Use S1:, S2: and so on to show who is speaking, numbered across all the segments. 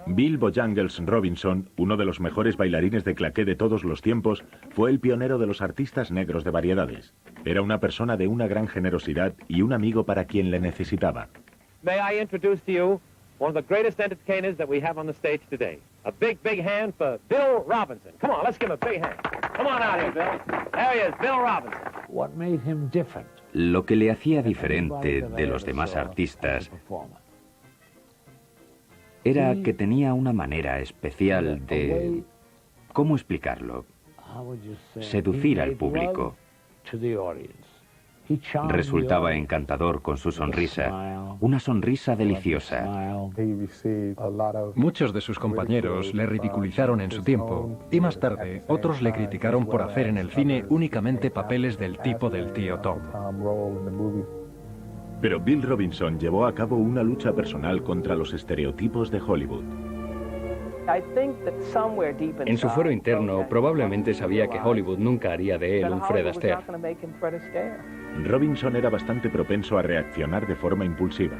S1: Bill Bojangles Robinson, uno de los mejores bailarines de claqué de todos los tiempos, fue el pionero de los artistas negros de variedades. Era una persona de una gran generosidad y un amigo para quien le necesitaba.
S2: May I introduce to you one of the greatest entertainers that we have on the stage today. A big, big hand for Bill Robinson. Come on, let's give him a big hand. Come on out here, Bill. There he is, Bill Robinson.
S3: What made him different?
S4: Lo que le hacía diferente de los demás artistas era que tenía una manera especial de... ¿Cómo explicarlo? Seducir al público. Resultaba encantador con su sonrisa, una sonrisa deliciosa.
S5: Muchos de sus compañeros le ridiculizaron en su tiempo, y más tarde otros le criticaron por hacer en el cine únicamente papeles del tipo del tío Tom.
S1: Pero Bill Robinson llevó a cabo una lucha personal contra los estereotipos de Hollywood.
S6: En su fuero interno probablemente sabía que Hollywood nunca haría de él un Fred Astaire.
S1: Robinson era bastante propenso a reaccionar de forma impulsiva.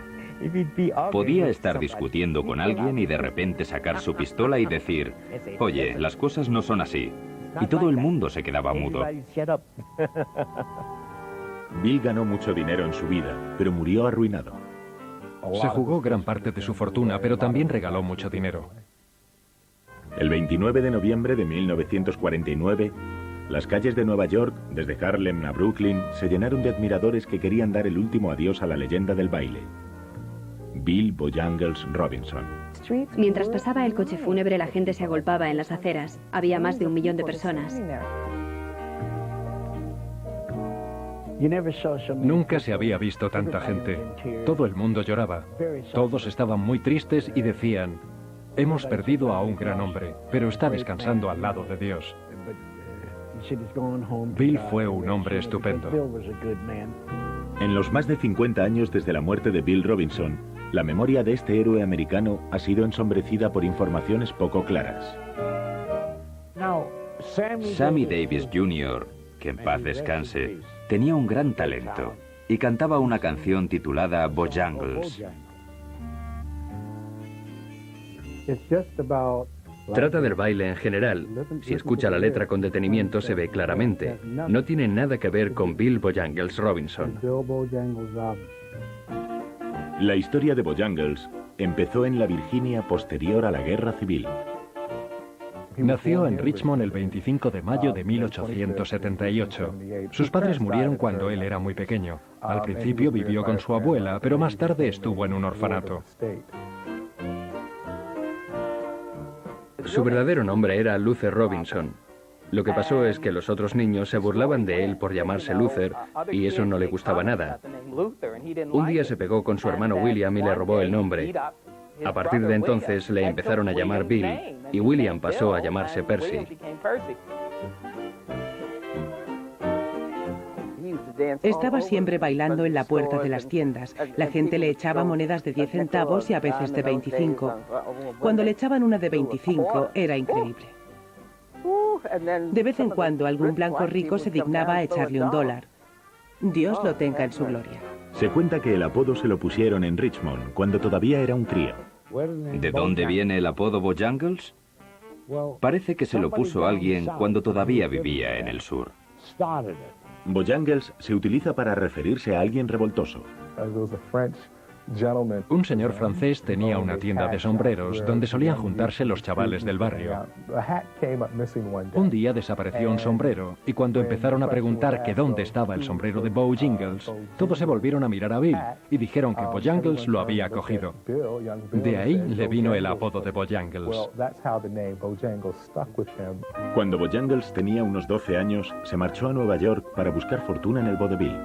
S4: Podía estar discutiendo con alguien y de repente sacar su pistola y decir, oye, las cosas no son así. Y todo el mundo se quedaba mudo.
S1: Bill ganó mucho dinero en su vida, pero murió arruinado.
S5: Se jugó gran parte de su fortuna, pero también regaló mucho dinero.
S1: El 29 de noviembre de 1949, las calles de Nueva York, desde Harlem a Brooklyn, se llenaron de admiradores que querían dar el último adiós a la leyenda del baile, Bill Bojangles Robinson.
S7: Mientras pasaba el coche fúnebre, la gente se agolpaba en las aceras. Había más de 1 millón de personas.
S5: Nunca se había visto tanta gente. Todo el mundo lloraba. Todos estaban muy tristes y decían, hemos perdido a un gran hombre, pero está descansando al lado de Dios. Bill fue un hombre estupendo.
S1: En los más de 50 años desde la muerte de Bill Robinson, la memoria de este héroe americano ha sido ensombrecida por informaciones poco claras.
S4: Sammy Davis Jr., que en paz descanse, tenía un gran talento y cantaba una canción titulada Bojangles.
S6: Trata del baile en general. Si escucha la letra con detenimiento se ve claramente. No tiene nada que ver con Bill Bojangles Robinson.
S1: La historia de Bojangles empezó en la Virginia posterior a la Guerra Civil.
S5: Nació en Richmond el 25 de mayo de 1878. Sus padres murieron cuando él era muy pequeño. Al principio vivió con su abuela, pero más tarde estuvo en un orfanato.
S6: Su verdadero nombre era Luther Robinson. Lo que pasó es que los otros niños se burlaban de él por llamarse Luther, y eso no le gustaba nada. Un día se pegó con su hermano William y le robó el nombre. A partir de entonces le empezaron a llamar Bill, y William pasó a llamarse Percy.
S8: Estaba siempre bailando en la puerta de las tiendas. La gente le echaba monedas de 10 centavos y a veces de 25. Cuando le echaban una de 25, era increíble. De vez en cuando algún blanco rico se dignaba a echarle $1. Dios lo tenga en su gloria.
S1: Se cuenta que el apodo se lo pusieron en Richmond cuando todavía era un crío.
S4: ¿De dónde viene el apodo Bojangles? Parece que se lo puso alguien cuando todavía vivía en el sur.
S1: Bojangles se utiliza para referirse a alguien revoltoso.
S5: Un señor francés tenía una tienda de sombreros donde solían juntarse los chavales del barrio. Un día desapareció un sombrero y cuando empezaron a preguntar que dónde estaba el sombrero de Bojangles, todos se volvieron a mirar a Bill y dijeron que Bojangles lo había cogido. De ahí le vino el apodo de Bojangles.
S1: Cuando Bojangles tenía unos 12 años, se marchó a Nueva York para buscar fortuna en el vodevil.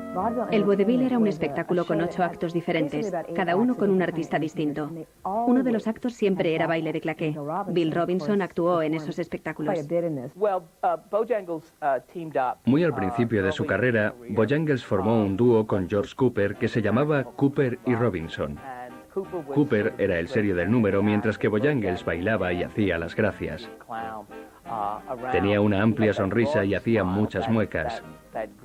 S7: El vodevil era un espectáculo con 8 actos diferentes, cada uno con un artista distinto. Uno de los actos siempre era baile de claqué. Bill Robinson actuó en esos espectáculos.
S6: Muy al principio de su carrera, Bojangles formó un dúo con George Cooper que se llamaba Cooper y Robinson. Cooper era el serio del número, mientras que Bojangles bailaba y hacía las gracias. Tenía una amplia sonrisa y hacía muchas muecas.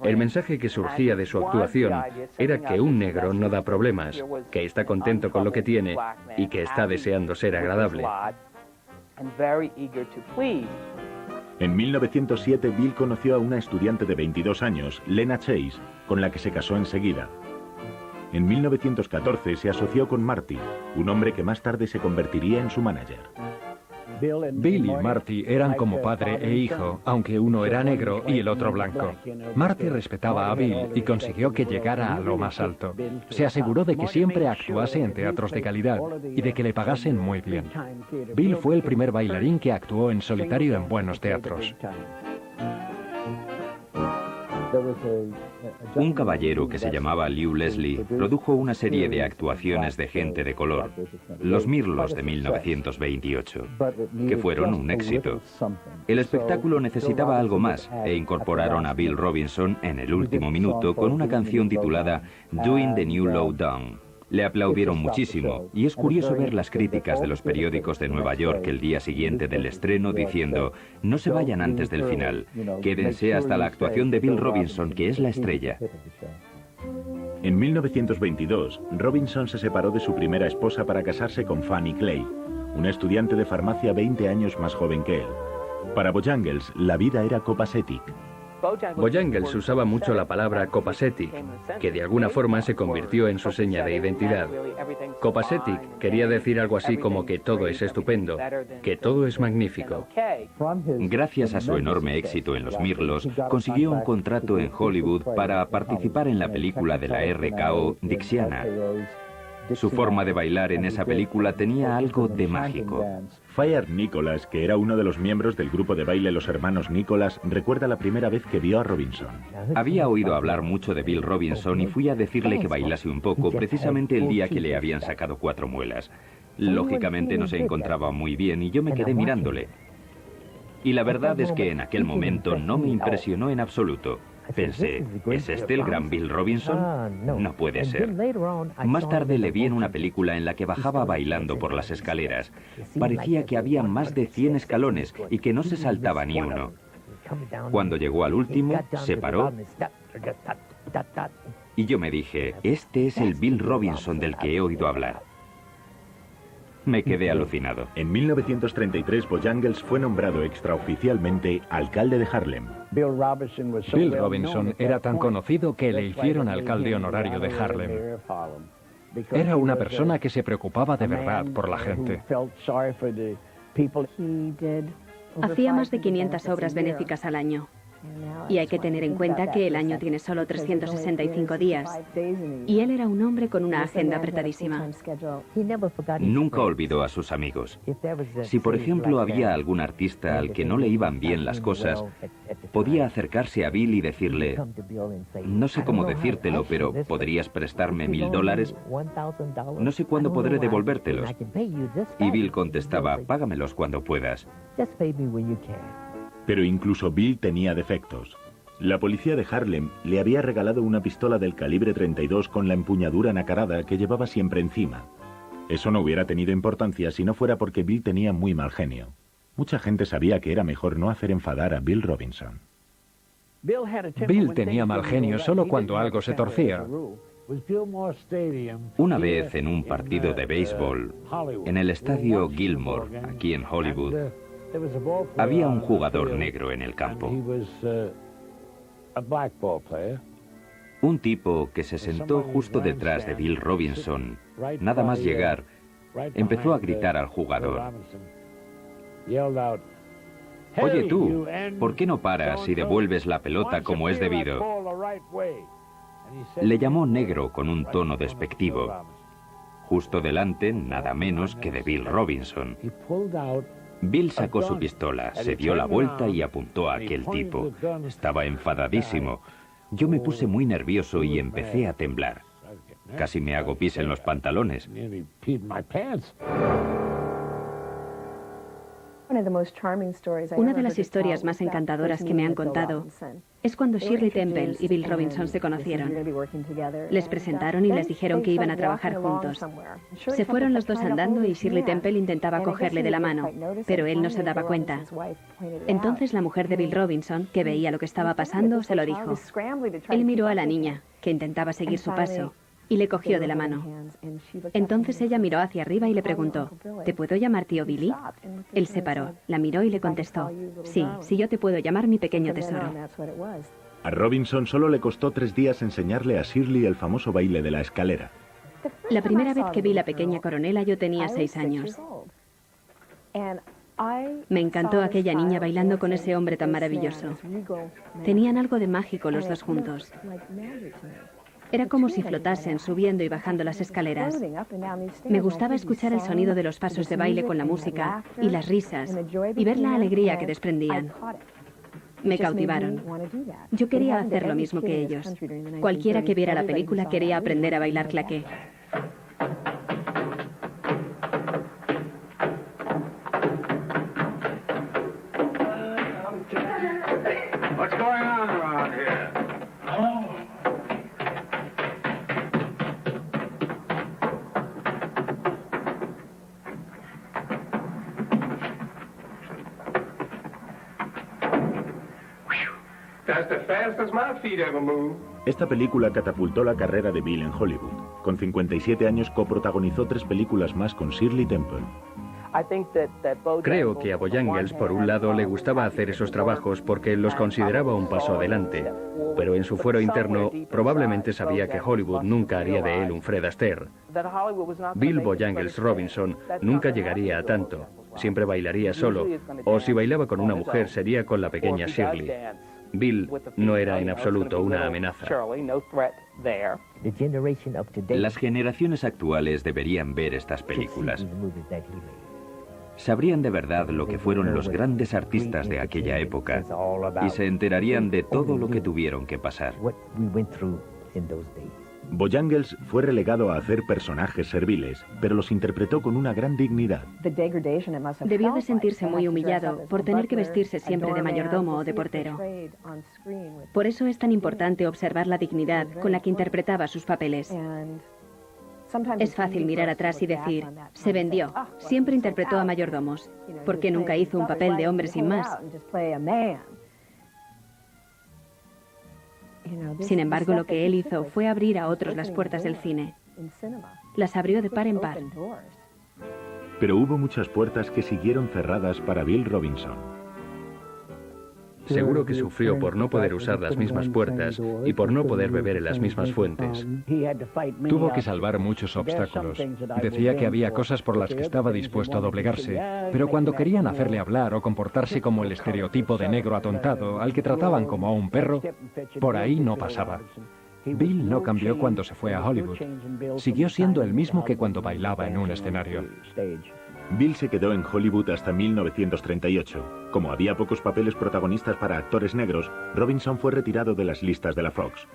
S6: El mensaje que surgía de su actuación era que un negro no da problemas, que está contento con lo que tiene y que está deseando ser agradable.
S1: En 1907, Bill conoció a una estudiante de 22 años, Lena Chase, con la que se casó enseguida. En 1914 se asoció con Marty, un hombre que más tarde se convertiría en su manager.
S5: Bill y Marty eran como padre e hijo, aunque uno era negro y el otro blanco. Marty respetaba a Bill y consiguió que llegara a lo más alto. Se aseguró de que siempre actuase en teatros de calidad y de que le pagasen muy bien. Bill fue el primer bailarín que actuó en solitario en buenos teatros.
S4: Un caballero que se llamaba Lew Leslie produjo una serie de actuaciones de gente de color, Los Mirlos de 1928, que fueron un éxito. El espectáculo necesitaba algo más e incorporaron a Bill Robinson en el último minuto con una canción titulada Doing the New Lowdown. Le aplaudieron muchísimo y es curioso ver las críticas de los periódicos de Nueva York el día siguiente del estreno diciendo: no se vayan antes del final, quédense hasta la actuación de Bill Robinson, que es la estrella.
S1: En 1922, Robinson se separó de su primera esposa para casarse con Fanny Clay, una estudiante de farmacia 20 años más joven que él. Para Bojangles, la vida era copacetic.
S6: Bojangles usaba mucho la palabra copacetic, que de alguna forma se convirtió en su seña de identidad. Copacetic quería decir algo así como que todo es estupendo, que todo es magnífico.
S4: Gracias a su enorme éxito en Los Mirlos, consiguió un contrato en Hollywood para participar en la película de la RKO Dixiana. Su forma de bailar en esa película tenía algo de mágico.
S1: Fire Nicholas, que era uno de los miembros del grupo de baile Los Hermanos Nicholas, recuerda la primera vez que vio a Robinson.
S4: Había oído hablar mucho de Bill Robinson y fui a decirle que bailase un poco, precisamente el día que le habían sacado 4 muelas. Lógicamente no se encontraba muy bien y yo me quedé mirándole. Y la verdad es que en aquel momento no me impresionó en absoluto. Pensé, ¿es este el gran Bill Robinson? No puede ser. Más tarde le vi en una película en la que bajaba bailando por las escaleras. Parecía que había más de 100 escalones y que no se saltaba ni uno. Cuando llegó al último, se paró y yo me dije, este es el Bill Robinson del que he oído hablar. Me quedé alucinado.
S1: En 1933, Bojangles fue nombrado extraoficialmente alcalde de Harlem.
S5: Bill Robinson era tan conocido que le hicieron alcalde honorario de Harlem. Era una persona que se preocupaba de verdad por la gente.
S7: Hacía más de 500 obras benéficas al año. Y hay que tener en cuenta que el año tiene solo 365 días. Y él era un hombre con una agenda apretadísima.
S4: Nunca olvidó a sus amigos. Si por ejemplo había algún artista al que no le iban bien las cosas, podía acercarse a Bill y decirle, no sé cómo decírtelo, pero ¿podrías prestarme $1000? No sé cuándo podré devolvértelos. Y Bill contestaba, págamelos cuando puedas.
S1: Pero incluso Bill tenía defectos. La policía de Harlem le había regalado una pistola del calibre 32 con la empuñadura nacarada que llevaba siempre encima. Eso no hubiera tenido importancia si no fuera porque Bill tenía muy mal genio. Mucha gente sabía que era mejor no hacer enfadar a Bill Robinson.
S5: Bill tenía mal genio solo cuando algo se torcía.
S4: Una vez en un partido de béisbol, en el estadio Gilmore, aquí en Hollywood, había un jugador negro en el campo. Un tipo que se sentó justo detrás de Bill Robinson, nada más llegar, empezó a gritar al jugador. Oye tú, ¿por qué no paras y devuelves la pelota como es debido? Le llamó negro con un tono despectivo, justo delante, nada menos que de Bill Robinson. Bill sacó su pistola, se dio la vuelta y apuntó a aquel tipo. Estaba enfadadísimo. Yo me puse muy nervioso y empecé a temblar. Casi me hago pis en los
S7: Una de las historias más encantadoras que me han contado es cuando Shirley Temple y Bill Robinson se conocieron. Les presentaron y les dijeron que iban a trabajar juntos. Se fueron los dos andando y Shirley Temple intentaba cogerle de la mano, pero él no se daba cuenta. Entonces la mujer de Bill Robinson, que veía lo que estaba pasando, se lo dijo. Él miró a la niña, que intentaba seguir su paso, y le cogió de la mano. Entonces ella miró hacia arriba y le preguntó, ¿te puedo llamar tío Billy? Él se paró, la miró y le contestó, sí, yo te puedo llamar mi pequeño tesoro.
S1: A Robinson solo le costó 3 días enseñarle a Shirley el famoso baile de la escalera.
S7: La primera vez que vi la pequeña coronela yo tenía 6 años. Me encantó aquella niña bailando con ese hombre tan maravilloso. Tenían algo de mágico los dos juntos. Era como si flotasen, subiendo y bajando las escaleras. Me gustaba escuchar el sonido de los pasos de baile con la música y las risas y ver la alegría que desprendían. Me cautivaron. Yo quería hacer lo mismo que ellos. Cualquiera que viera la película quería aprender a bailar claqué.
S9: What's going on around here? That's the fastest my feet ever moved.
S1: Esta película catapultó la carrera de Bill en Hollywood. Con 57 años coprotagonizó 3 películas más con Shirley Temple.
S6: Creo que a Bojangles, por un lado, le gustaba hacer esos trabajos porque los consideraba un paso adelante, pero en su fuero interno probablemente sabía que Hollywood nunca haría de él un Fred Astaire. Bill Bojangles Robinson nunca llegaría a tanto, siempre bailaría solo, o si bailaba con una mujer sería con la pequeña Shirley. Bill no era en absoluto una amenaza.
S4: Las generaciones actuales deberían ver estas películas. Sabrían de verdad lo que fueron los grandes artistas de aquella época y se enterarían de todo lo que tuvieron que pasar.
S1: Bojangles fue relegado a hacer personajes serviles, pero los interpretó con una gran dignidad.
S7: Debió de sentirse muy humillado por tener que vestirse siempre de mayordomo o de portero. Por eso es tan importante observar la dignidad con la que interpretaba sus papeles. Es fácil mirar atrás y decir, se vendió, siempre interpretó a mayordomos, porque nunca hizo un papel de hombre sin más. Sin embargo, lo que él hizo fue abrir a otros las puertas del cine. Las abrió de par en par.
S1: Pero hubo muchas puertas que siguieron cerradas para Bill Robinson.
S6: Seguro que sufrió por no poder usar las mismas puertas y por no poder beber en las mismas fuentes.
S5: Tuvo que salvar muchos obstáculos. Decía que había cosas por las que estaba dispuesto a doblegarse, pero cuando querían hacerle hablar o comportarse como el estereotipo de negro atontado al que trataban como a un perro, por ahí no pasaba. Bill no cambió cuando se fue a Hollywood. Siguió siendo el mismo que cuando bailaba en un escenario.
S1: Bill se quedó en Hollywood hasta 1938. Como había pocos papeles protagonistas para actores negros, Robinson fue retirado de las listas de la Fox.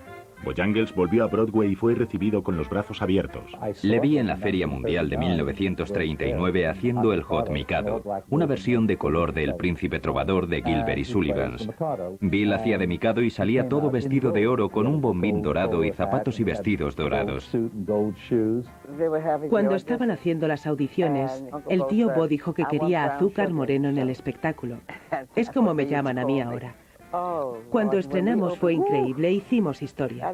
S1: Bojangles volvió a Broadway y fue recibido con los brazos abiertos.
S4: Le vi en la Feria Mundial de 1939 haciendo el Hot Mikado, una versión de color de El Príncipe Trovador de Gilbert y Sullivans. Bill hacía de Mikado y salía todo vestido de oro con un bombín dorado y zapatos y vestidos dorados.
S8: Cuando estaban haciendo las audiciones, el tío Bo dijo que quería azúcar moreno en el espectáculo. Es como me llaman a mí ahora. Cuando estrenamos fue increíble, hicimos historia.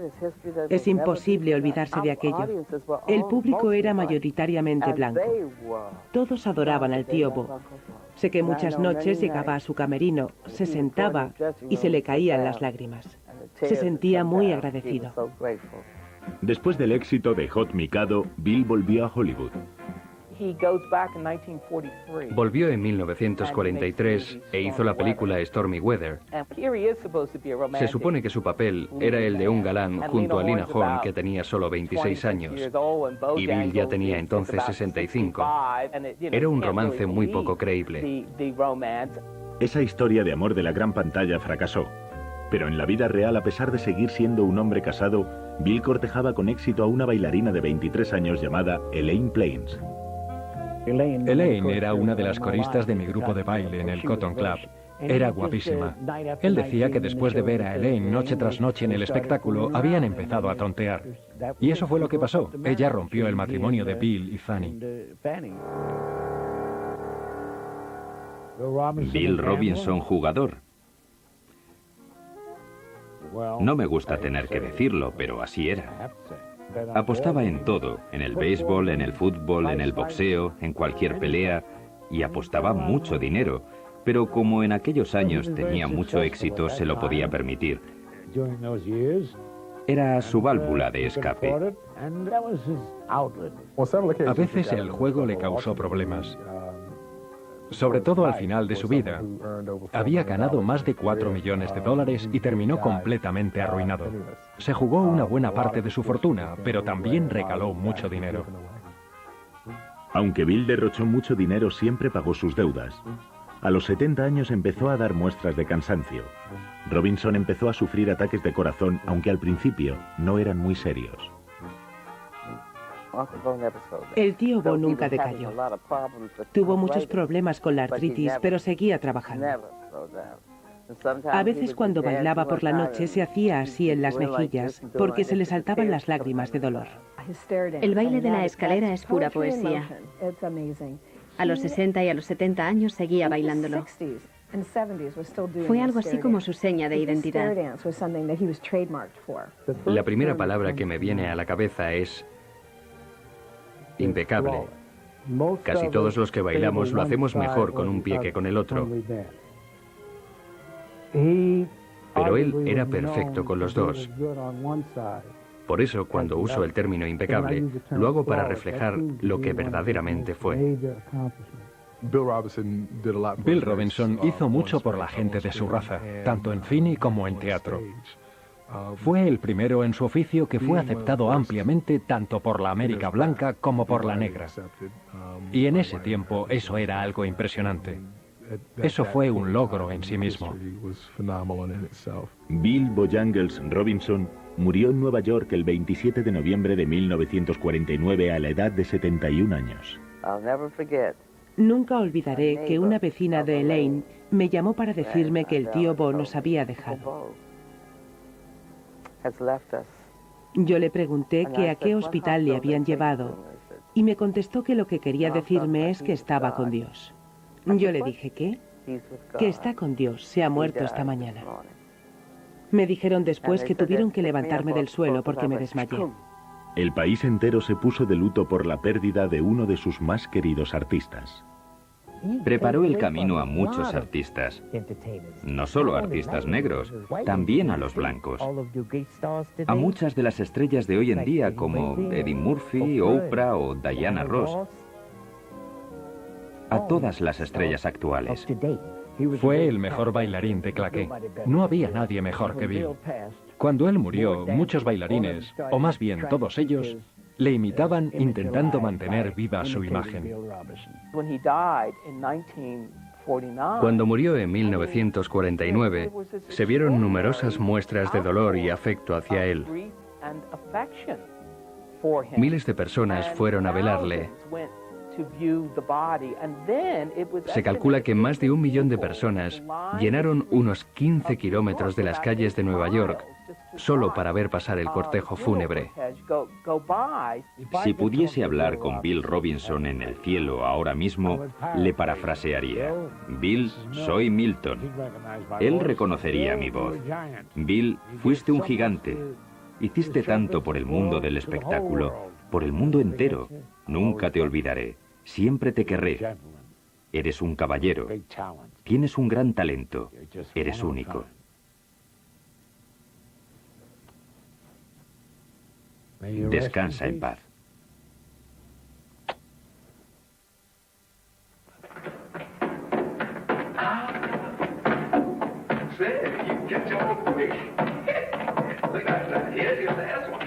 S8: Es imposible olvidarse de aquello. El público era mayoritariamente blanco. Todos adoraban al tío Bo. Sé que muchas noches llegaba a su camerino, se sentaba y se le caían las lágrimas. Se sentía muy agradecido.
S1: Después del éxito de Hot Mikado, Bill volvió a Hollywood.
S6: Volvió en 1943 e hizo la película Stormy Weather. Se supone que su papel era el de un galán junto a Lena Horne, que tenía solo 26 años, y Bill ya tenía entonces 65. Era un romance muy poco creíble.
S1: Esa historia de amor de la gran pantalla fracasó. Pero en la vida real, a pesar de seguir siendo un hombre casado, Bill cortejaba con éxito a una bailarina de 23 años llamada Elaine Plains.
S5: Elaine era una de las coristas de mi grupo de baile en el Cotton Club. Era guapísima. Él decía que después de ver a Elaine noche tras noche en el espectáculo, habían empezado a tontear. Y eso fue lo que pasó. Ella rompió el matrimonio de Bill y Fanny.
S4: Bill Robinson, jugador. No me gusta tener que decirlo, pero así era. Apostaba en todo, en el béisbol, en el fútbol, en el boxeo, en cualquier pelea, y apostaba mucho dinero. Pero como en aquellos años tenía mucho éxito, se lo podía permitir. Era su válvula de escape.
S5: A veces el juego le causó problemas. Sobre todo al final de su vida. Había ganado más de $4 millones y terminó completamente arruinado. Se jugó una buena parte de su fortuna, pero también regaló mucho dinero.
S1: Aunque Bill derrochó mucho dinero, siempre pagó sus deudas. A los 70 años empezó a dar muestras de cansancio. Robinson empezó a sufrir ataques de corazón, aunque al principio no eran muy serios.
S8: El tío Bo nunca decayó. Tuvo muchos problemas con la artritis, pero seguía trabajando. A veces cuando bailaba por la noche se hacía así en las mejillas, porque se le saltaban las lágrimas de dolor.
S7: El baile de la escalera es pura poesía. A los 60 y a los 70 años seguía bailándolo. Fue algo así como su seña de identidad.
S6: La primera palabra que me viene a la cabeza es impecable. Casi todos los que bailamos lo hacemos mejor con un pie que con el otro. Pero él era perfecto con los dos. Por eso, cuando uso el término impecable, lo hago para reflejar lo que verdaderamente fue.
S5: Bill Robinson hizo mucho por la gente de su raza, tanto en cine como en teatro. Fue el primero en su oficio que fue aceptado ampliamente tanto por la América blanca como por la negra. Y en ese tiempo eso era algo impresionante. Eso fue un logro en sí mismo.
S1: Bill Bojangles Robinson murió en Nueva York el 27 de noviembre de 1949 a la edad de 71 años.
S8: Nunca olvidaré que una vecina de Elaine me llamó para decirme que el tío Bo nos había dejado. Yo le pregunté que a qué hospital le habían llevado y me contestó que lo que quería decirme es que estaba con Dios. Yo le dije que está con Dios, se ha muerto esta mañana. Me dijeron después que tuvieron que levantarme del suelo porque me desmayé.
S1: El país entero se puso de luto por la pérdida de uno de sus más queridos artistas.
S4: Preparó el camino a muchos artistas, no solo artistas negros, también a los blancos. A muchas de las estrellas de hoy en día como Eddie Murphy, Oprah o Diana Ross. A todas las estrellas actuales.
S5: Fue el mejor bailarín de claqué. No había nadie mejor que Bill. Cuando él murió, muchos bailarines, o más bien todos ellos, le imitaban intentando mantener viva su imagen.
S6: Cuando murió en 1949, se vieron numerosas muestras de dolor y afecto hacia él. Miles de personas fueron a velarle. Se calcula que más de 1 millón de personas llenaron unos 15 kilómetros de las calles de Nueva York solo para ver pasar el cortejo fúnebre.
S4: Si pudiese hablar con Bill Robinson en el cielo ahora mismo, le parafrasearía. Bill, soy Milton. Él reconocería mi voz. Bill, fuiste un gigante. Hiciste tanto por el mundo del espectáculo, por el mundo entero. Nunca te olvidaré. Siempre te querré. Eres un caballero. Tienes un gran talento. Eres único. Descansa en paz.
S9: Say, you get your own way. Look at that. Here's your last one.